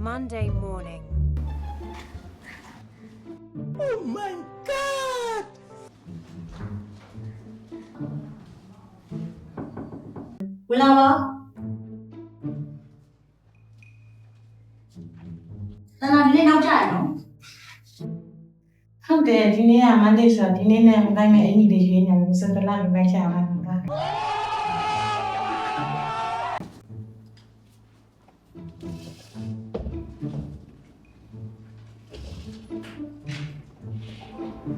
Monday morning. Oh my god! ဝင်လာပါတနာဒီနေ့နောက်ကြရနော်ဟုတ်တယ်ဒီနေ့က Monday ဆိုတော့ဒီနေ့နဲ့အတိုင်းမဲ့အင်ကြီးလေးရွေးနေတယ်စက်တလာလိုလိုက်ချင်အောင်ပါ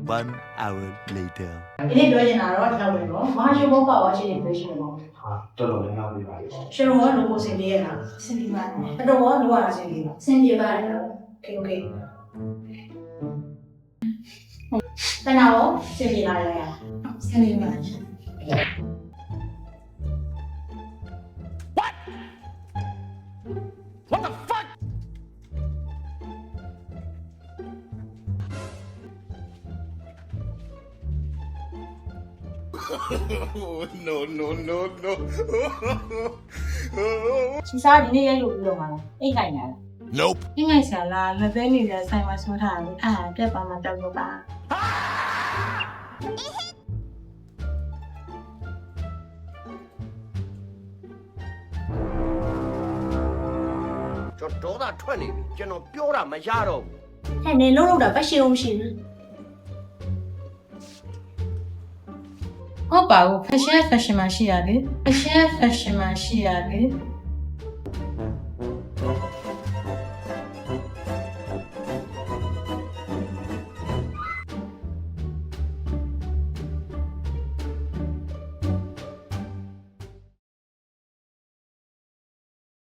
1 hour later. ဒီနေ့ပြောချင်တာတော့ဒီလောက်ပဲနော်မာရှင်ဘောပါဝါရှင်တွေပြောရှင်တယ်ပေါ့ ဟာတော်တော်လေးနောက်ပြပါလေ ရှင်ရောလို့ကိုစင်လေးရတာစင်ဒီပါတယ်တော်ရောလို့ရတာစင်လေးပါစင်ပြေပါတယ်โอเคတနာရောစင်ပြေလာရရစင်လေးပါ Oh no no no no. ချီစားဒီနေ့ရလို့ပြီးတော့မှာအိတ်ခိုင်လာ Nope. အင်းငိုင်ဆရာလာလက်သေးနေတဲ့ဆိုင်မှာဆွထားတယ်အာပြက်ပါမှာတောက်လို့ပါ ကျွန်တော်ဒေါသထွက်နေပြီကျွန်တော်ပြောတာမရတော့ဘူး ဟဲ့နေလုံးတာပတ်ရှင်မရှိဘူး ဟုတ်ပါဘူး fashion မှာရှိရတယ် fashion မှာရှိရတယ်